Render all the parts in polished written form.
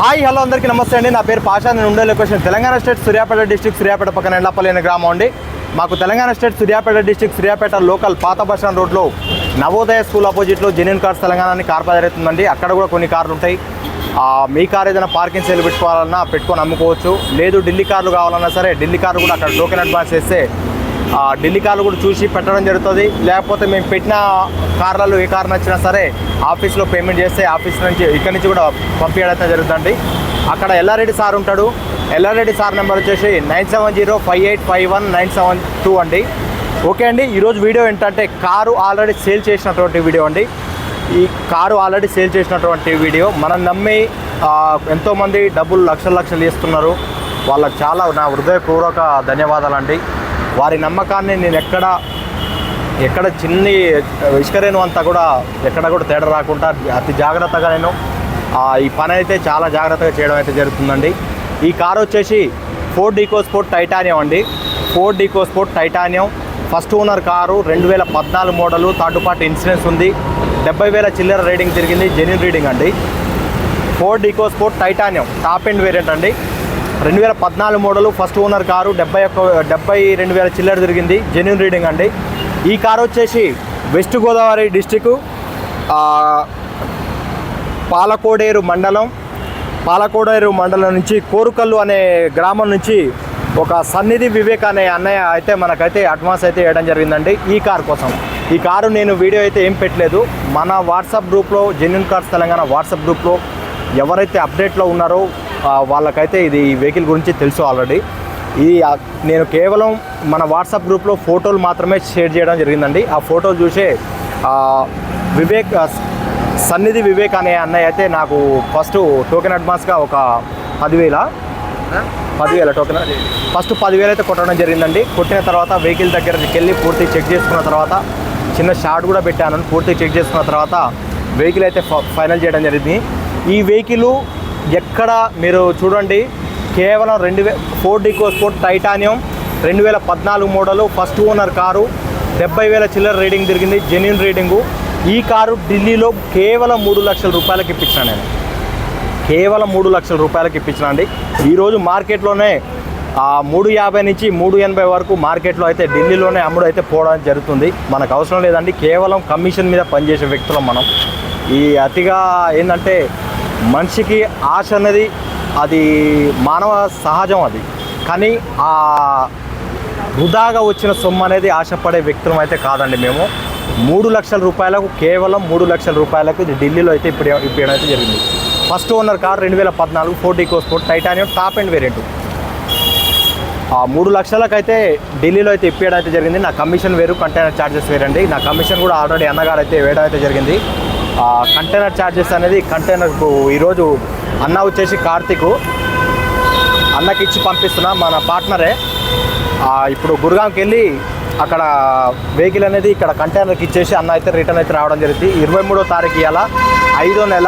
Hi hello అందరికీ నమస్తే అండి. నా పేరు పాషా. నేను ఉండే location Telangana state Suryapet district, Suryapet పక్కన ఎండ్లపల్లి అనే గ్రామం అండి. మాకు Telangana state Suryapet district, Suryapet local పాత బస్ స్టాండ్ రోడ్లో నవోదయ స్కూల్ ఆపోజిట్లో జెన్యూన్ కార్స్ తెలంగాణ అని కార్ బజార్ అవుతుందండి. అక్కడ కూడా కొన్ని కార్లు ఉంటాయి. మీ కార్ ఏదైనా పార్కింగ్ సేల్ పెట్టుకోవాలన్నా పెట్టుకొని అమ్ముకోవచ్చు. లేదు ఢిల్లీ కార్లు కావాలన్నా సరే ఢిల్లీ కార్లు కూడా అక్కడ టోకెన్ అడ్వాన్స్ చేస్తే ఢిల్లీ కార్లు కూడా చూసి పెట్టడం జరుగుతుంది. లేకపోతే మేము పెట్టిన కార్లలో ఏ కార్ నచ్చినా సరే ఆఫీస్లో పేమెంట్ చేస్తే ఆఫీస్ నుంచి ఇక్కడి నుంచి కూడా పంపించడం అయితే జరుగుతుందండి. అక్కడ ఎల్లారెడ్డి సార్ ఉంటాడు. ఎల్లారెడ్డి సార్ నెంబర్ వచ్చేసి 9705851972 అండి. ఓకే అండి, ఈరోజు వీడియో ఏంటంటే కారు ఆల్రెడీ సేల్ చేసినటువంటి వీడియో అండి. ఈ కారు ఆల్రెడీ సేల్ చేసినటువంటి వీడియో. మనం నమ్మి ఎంతోమంది డబ్బులు లక్షలు చేస్తున్నారు. వాళ్ళకి చాలా నా హృదయపూర్వక ధన్యవాదాలండి. వారి నమ్మకాన్ని నేను ఎక్కడ చిన్ని ఇసుకరేను అంతా కూడా ఎక్కడ కూడా తేడా రాకుండా అతి జాగ్రత్తగా నేను ఈ పని అయితే చాలా జాగ్రత్తగా చేయడం అయితే జరుగుతుందండి. ఈ కారు వచ్చేసి ఫోర్డ్ ఈకోస్పోర్ట్ టైటానియం అండి. Ford EcoSport titanium first owner car, 2014 model, third party insurance ఉంది, 70,000 చిల్లర రేటింగ్ తిరిగింది, జెన్యూన్ రీడింగ్ అండి. Ford EcoSport Titanium top end variant అండి. 2014 మోడలు, ఫస్ట్ ఓనర్ కారు, 72,000 చిల్లర తిరిగింది, జెన్యూన్ రీడింగ్ అండి. ఈ కారు వచ్చేసి వెస్ట్ గోదావరి డిస్టిక్ పాలకోడేరు మండలం నుంచి కోరుకల్లు అనే గ్రామం నుంచి ఒక సన్నిధి వివేక్ అనే అన్నయ్య అయితే మనకైతే అడ్వాన్స్ అయితే వేయడం జరిగిందండి ఈ కారు కోసం. ఈ కారు నేను వీడియో అయితే ఏం పెట్టలేదు. మన వాట్సాప్ గ్రూప్లో జెన్యూన్ కార్స్ తెలంగాణ వాట్సాప్ గ్రూప్లో ఎవరైతే అప్డేట్లో ఉన్నారో వాళ్ళకైతే ఇది వెహికల్ గురించి తెలుసు ఆల్రెడీ. నేను కేవలం మన వాట్సాప్ గ్రూప్లో ఫోటోలు మాత్రమే షేర్ చేయడం జరిగిందండి. ఆ ఫోటోలు చూసే సన్నిధి వివేక్ అనే అన్నయ్య అయితే నాకు ఫస్ట్ టోకెన్ అడ్వాన్స్గా ఒక 10,000 టోకెన్ ఫస్ట్ 10,000 అయితే కొట్టడం జరిగిందండి. కొట్టిన తర్వాత వెహికల్ దగ్గరికి వెళ్ళి పూర్తి చెక్ చేసుకున్న తర్వాత చిన్న షార్ట్ కూడా పెట్టాను. పూర్తి చెక్ చేసుకున్న తర్వాత వెహికల్ అయితే ఫైనల్ చేయడం జరిగింది. ఈ వెహికల్ ఎక్కడ మీరు చూడండి, కేవలం Ford EcoSport titanium 2014 model, first owner car, 70,000 చిల్లర రీడింగ్ తిరిగింది, జెన్యూన్ రీడింగు. ఈ కారు ఢిల్లీలో కేవలం 3 లక్షల రూపాయలకి ఇప్పించిన నేను. కేవలం 3 లక్షల రూపాయలకి ఇప్పించిన అండి. ఈరోజు మార్కెట్లోనే 350 నుంచి 380 వరకు మార్కెట్లో అయితే ఢిల్లీలోనే అమ్ముడు అయితే పోవడం జరుగుతుంది. మనకు అవసరం లేదండి, కేవలం కమిషన్ మీద పనిచేసే వ్యక్తులం మనం. ఈ అతిగా ఏంటంటే మనిషికి ఆశ అనేది అది మానవ సహజం అది. కానీ ఆ వృధాగా వచ్చిన సొమ్ము అనేది ఆశపడే వ్యక్తులం అయితే కాదండి మేము. 3 లక్షల రూపాయలకు, కేవలం 3 లక్షల రూపాయలకు ఇది ఢిల్లీలో అయితే ఇప్పేయడం అయితే జరిగింది. First owner car 2014 Ford EcoSport Titanium top end variant. 3 లక్షలకు అయితే ఢిల్లీలో అయితే ఇప్పేయడం అయితే జరిగింది. నా కమిషన్ వేరు, కంటైనర్ ఛార్జెస్ వేరండి. నా కమిషన్ కూడా ఆల్రెడీ అన్నగారు అయితే వేయడం అయితే జరిగింది. కంటైనర్ ఛార్జెస్ అనేది కంటైనర్కు ఈరోజు అన్న వచ్చేసి కార్తీక్ అన్నకి ఇచ్చి పంపిస్తున్నా, మన పార్ట్నరే. ఇప్పుడు గురుగాంకి వెళ్ళి అక్కడ వెహికల్ అనేది ఇక్కడ కంటైనర్కి ఇచ్చేసి అన్న అయితే రిటర్న్ అయితే రావడం జరిగింది. 23వ తారీఖు ఇవాళ 5వ నెల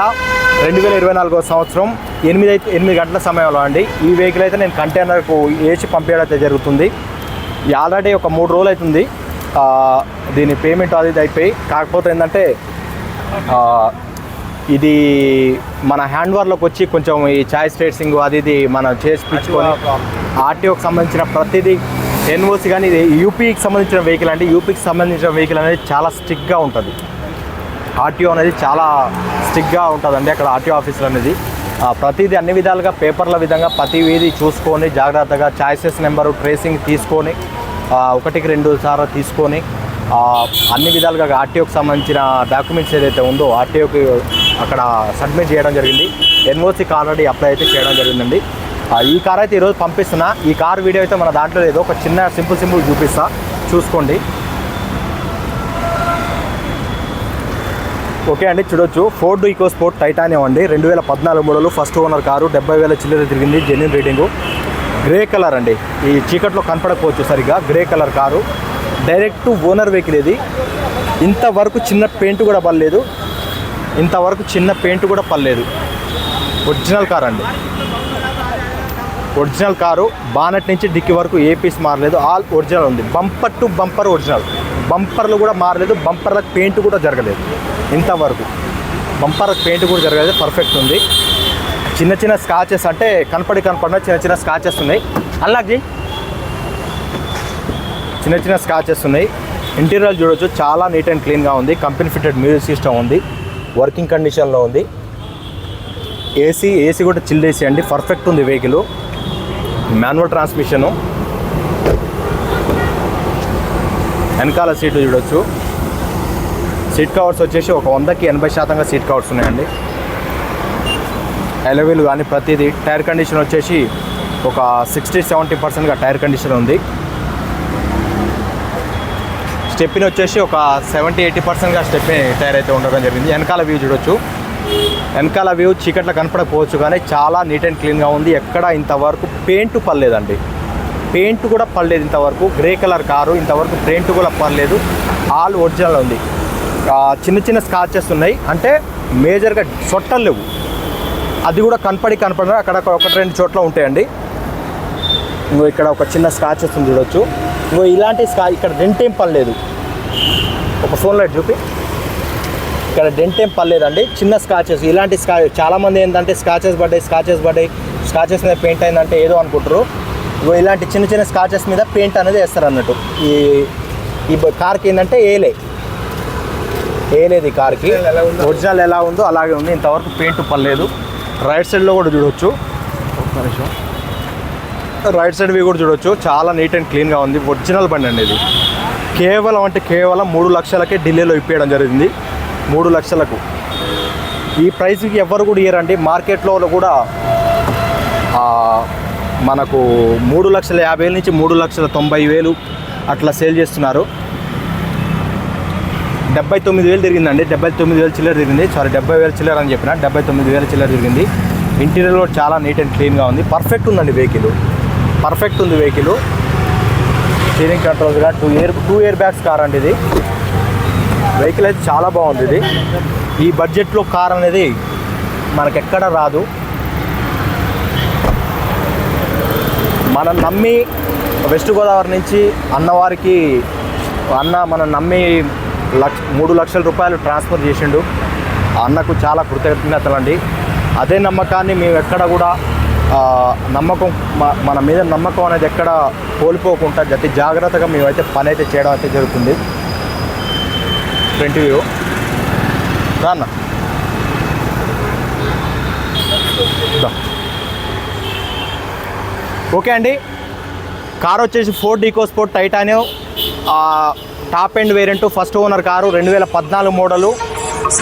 2024వ సంవత్సరం 8 గంటల సమయంలో అండి. ఈ వెహికల్ అయితే నేను కంటైనర్కు వేసి పంపించడం అయితే జరుగుతుంది. ఆల్రెడీ ఒక 3 రోజులు అవుతుంది దీని పేమెంట్ అది అయిపోయి. కాకపోతే ఏంటంటే ఇది మన హ్యాండ్ ఓవర్లోకి వచ్చి కొంచెం ఈ చాయిస్ ట్రేసింగ్ అది ఇది మనం చేసిపించుకొని ఆర్టీఓకి సంబంధించిన ప్రతిదీ ఎన్ఓసి కానీ ఇది యూపీకి సంబంధించిన వెహికల్ అండి. యూపీకి సంబంధించిన వెహికల్ అనేది చాలా స్ట్రిక్ట్గా ఉంటుంది. ఆర్టీఓ అనేది చాలా స్ట్రిక్ట్గా ఉంటుందండి అక్కడ ఆర్టీఓ ఆఫీసులు అనేది. ప్రతిదీ అన్ని విధాలుగా పేపర్ల విధంగా ప్రతిదీ చూసుకొని జాగ్రత్తగా చాయిసెస్ నెంబరు ట్రేసింగ్ తీసుకొని 1కి 2 సార్లు తీసుకొని అన్ని విధాలుగా ఆర్టీఓకి సంబంధించిన డాక్యుమెంట్స్ ఏదైతే ఉందో ఆర్టీఓకి అక్కడ సబ్మిట్ చేయడం జరిగింది. ఎన్ఓసికి ఆల్రెడీ అప్లై అయితే చేయడం జరిగిందండి. ఈ కార్ అయితే ఈరోజు పంపిస్తున్నా. ఈ కార్ వీడియో అయితే మన దాంట్లో ఏదో ఒక చిన్న సింపుల్ చూపిస్తా, చూసుకోండి. ఓకే అండి, చూడొచ్చు. ఫోర్డ్ ఈకోస్పోర్ట్ టైటానియం అండి, 2014 మోడలు, ఫస్ట్ ఓనర్ కారు, 70,000 చిల్లర తిరిగింది, జెన్యూన్ రీడింగు. గ్రే కలర్ అండి, ఈ చీకట్లో కనపడకపోవచ్చు సరిగ్గా. Grey colour car, direct owner vehicle ఇది. ఇంతవరకు చిన్న పెయింట్ కూడా పడలేదు, ఒరిజినల్ కార్ అండి. ఒరిజినల్ కారు, బానెట్ నుంచి డిక్కీ వరకు ఏ పీస్ మారలేదు, ఆల్ ఒరిజినల్ ఉంది. బంపర్ టు బంపర్ ఒరిజినల్, బంపర్లు కూడా మారలేదు, బంపర్లకు పెయింట్ కూడా జరగలేదు ఇంతవరకు. బంపర్ పెయింట్ కూడా జరగలేదు, పర్ఫెక్ట్ ఉంది. చిన్న చిన్న స్కాచెస్ అంటే కనపడిన చిన్న చిన్న స్కాచెస్ ఉన్నాయి. అన్లాక్ చేయి. చిన్న చిన్న స్కాచెస్ ఉన్నాయి. ఇంటీరియర్ చూడొచ్చు, చాలా నీట్ అండ్ క్లీన్గా ఉంది. కంపెనీ ఫిటెడ్ మ్యూజిక్ సిస్టమ్ ఉంది, వర్కింగ్ కండిషన్లో ఉంది. ఏసీ కూడా చిల్డ్ ఏసీ అండి, పర్ఫెక్ట్ ఉంది వెహికల్. Manual transmission. వెనకాల సీట్లు చూడొచ్చు. సీట్ కవర్స్ వచ్చేసి ఒక 100కి 80% సీట్ కవర్స్ ఉన్నాయండి. ఎలవీలు కానీ ప్రతిదీ. టైర్ కండిషన్ వచ్చేసి ఒక 60-70%గా టైర్ కండిషన్ ఉంది. స్టెప్ని వచ్చేసి ఒక 70-80%గా స్టెప్ని టైర్ అయితే ఉండడం జరిగింది. వెనకాల వ్యూ చూడొచ్చు. వెనకాల వ్యూ చీకట్లో కనపడకపోవచ్చు కానీ చాలా నీట్ అండ్ క్లీన్గా ఉంది. ఎక్కడ ఇంతవరకు పెయింట్ పడలేదండి, పెయింట్ కూడా పడలేదు ఇంతవరకు. గ్రే కలర్ కారు, ఇంతవరకు పెయింట్ కూడా పడలేదు. ఆల్ ఒరిజినల్ ఉంది. చిన్న చిన్న స్కాచెస్ ఉన్నాయి, అంటే మేజర్గా చొట్టలు లేవు. అది కూడా కనపడిన అక్కడ 1-2 చోట్ల ఉంటాయండి. ఇంకో ఇక్కడ ఒక చిన్న స్కాచెస్ ఉంది చూడొచ్చు. ఇంకో ఇలాంటి ఇక్కడ డెంట్ ఏం పడలేదు. ఒక ఫోన్ లైట్ చూపి. ఇక్కడ డెంట్ ఏం పడలేదండి, చిన్న స్కాచెస్. ఇలాంటి చాలామంది ఏంటంటే స్కాచెస్ మీద పెయింట్ అయిందంటే ఏదో అనుకుంటారు. ఇలాంటి చిన్న చిన్న స్కాచెస్ మీద పెయింట్ అనేది వేస్తారు అన్నట్టు. ఈ కార్కి ఏంటంటే వేయలేదు. ఈ కార్కి ఒరిజినల్ ఎలా ఉందో అలాగే ఉంది, ఇంతవరకు పెయింట్ పడలేదు. రైట్ సైడ్లో కూడా చూడొచ్చు. రైట్ సైడ్ కూడా చూడొచ్చు, చాలా నీట్ అండ్ క్లీన్గా ఉంది. ఒరిజినల్ బండి అండి ఇది. కేవలం 3 లక్షలకే ఢిల్లీలో ఇప్పేయడం జరిగింది. 3 లక్షలకు. ఈ ప్రైస్కి ఎవరు కూడా ఇయ్యరండి. మార్కెట్లో కూడా మనకు 3,50,000 నుంచి 3,90,000 అట్లా సేల్ చేస్తున్నారు. 79,000 తిరిగిందండి. 79,000 చిల్లర తిరిగింది. 70,000 చిల్లర అని చెప్పిన, 79,000 చిల్లర తిరిగింది. ఇంటీరియర్ కూడా చాలా నీట్ అండ్ క్లీన్గా ఉంది. పర్ఫెక్ట్ ఉందండి వెహికల్, పర్ఫెక్ట్ ఉంది వెహికల్. స్టీరింగ్ కంట్రోల్స్గా 2 ఇయర్ బ్యాగ్స్ కార్ అండి ఇది. వెహికల్ అయితే చాలా బాగుంది ఇది. ఈ బడ్జెట్లో కార్ అనేది మనకెక్కడ రాదు. మనం నమ్మి వెస్ట్ గోదావరి నుంచి మనం నమ్మి 3 లక్షల రూపాయలు ట్రాన్స్ఫర్ చేసిండు. అన్నకు చాలా కృతజ్ఞతలండి. అదే నమ్మకాన్ని మేము ఎక్కడ కూడా మన మీద నమ్మకం అనేది ఎక్కడ కోల్పోకుండా అతి జాగ్రత్తగా మేమైతే పని అయితే చేయడం అయితే జరుగుతుంది. ఫ్రంట్ వ్యూ రాన్న. ఓకే అండి. కార్ వచ్చేసి Ford EcoSport Titanium top end variant, first owner car, 2014 model,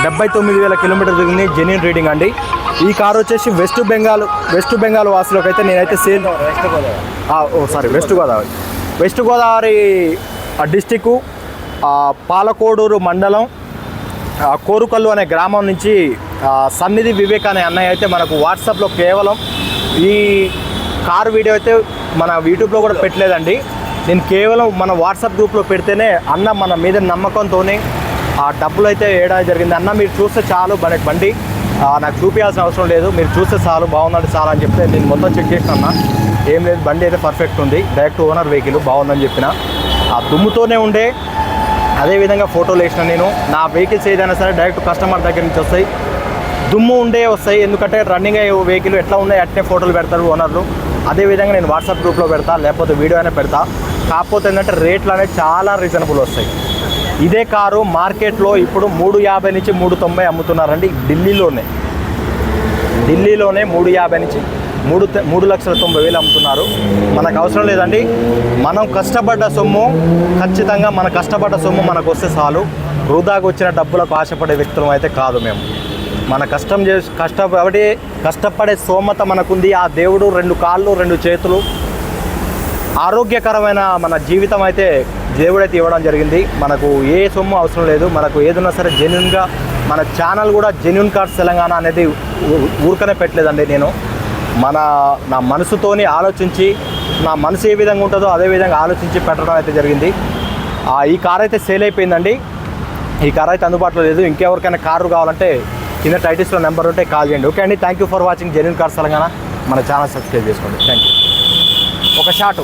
79,000 kilometre తిరిగింది. జెన్యూన్ రీడింగ్ అండి. ఈ కారు వచ్చేసి వెస్ట్ బెంగాల్ వాసులకు అయితే నేనైతే వెస్ట్ గోదావరి డిస్టిక్ పాలకోడూరు మండలం కోరుకల్లు అనే గ్రామం నుంచి సన్నిధి వివేక్ అనే అన్నయ్య అయితే మనకు వాట్సాప్లో కేవలం ఈ కారు వీడియో అయితే మన యూట్యూబ్లో కూడా పెట్టలేదండి. నేను కేవలం మన వాట్సాప్ గ్రూప్లో పెడితేనే అన్న మన మీద నమ్మకంతోనే ఆ డబ్బులు అయితే వేయడం జరిగింది. అన్న మీరు చూస్తే చాలు, బండి నాకు చూపించాల్సిన అవసరం లేదు, మీరు చూస్తే చాలు, బాగుందంటే చాలు అని చెప్తే నేను మొత్తం చెక్ చేసిన అన్న. ఏం లేదు, బండి అయితే పర్ఫెక్ట్ ఉంది. డైరెక్ట్ ఓనర్ వెహికల్ బాగుందని చెప్పిన. ఆ దుమ్ముతోనే ఉండే అదేవిధంగా ఫోటోలు వేసిన నేను. నా వెహికల్స్ ఏదైనా సరే డైరెక్ట్ కస్టమర్ దగ్గర నుంచి వస్తాయి, దుమ్ము ఉండే వస్తాయి. ఎందుకంటే రన్నింగ్ అయ్యే వెహికల్ ఎట్లా ఉన్నాయి అట్నే ఫోటోలు పెడతారు ఓనర్లు. అదేవిధంగా నేను వాట్సాప్ గ్రూప్లో పెడతా, లేకపోతే వీడియో అయినా పెడతా. కాకపోతే ఏంటంటే రేట్లు అనేవి చాలా రీజనబుల్ వస్తాయి. ఇదే కారు మార్కెట్లో ఇప్పుడు 350 నుంచి 390 అమ్ముతున్నారండి. ఢిల్లీలోనే 350 నుంచి 3,90,000 అమ్ముతున్నారు. మనకు అవసరం లేదండి. మనం కష్టపడ్డ సొమ్ము, ఖచ్చితంగా మన కష్టపడ్డ సొమ్ము మనకు వస్తే చాలు. వృధాగా వచ్చిన డబ్బులకు ఆశపడే వ్యక్తులం అయితే కాదు మేము. మన కష్టపడే స్తోమత మనకుంది. ఆ దేవుడు 2 కాళ్ళు 2 చేతులు ఆరోగ్యకరమైన మన జీవితం అయితే దేవుడైతే ఇవ్వడం జరిగింది. మనకు ఏ సొమ్ము అవసరం లేదు. మనకు ఏదైనా సరే జెన్యున్గా మన ఛానల్ కూడా జెన్యున్ కార్స్ తెలంగాణ అనేది ఊరికనే పెట్టలేదండి. నేను నా మనసుతోని ఆలోచించి, నా మనసు ఏ విధంగా ఉంటుందో అదే విధంగా ఆలోచించి పెట్టడం అయితే జరిగింది. ఈ కార్ అయితే సేల్ అయిపోయిందండి. ఈ కార్ అయితే అందుబాటులో లేదు. ఇంకెవరికైనా కారు కావాలంటే కింద టైటిల్స్లో నెంబర్ ఉంటే కాల్ చేయండి. ఓకే అండి, thank you for watching genuine cars Telangana. మన ఛానల్ సబ్స్క్రైబ్ చేసుకోండి. Thank you. ఒక షాటు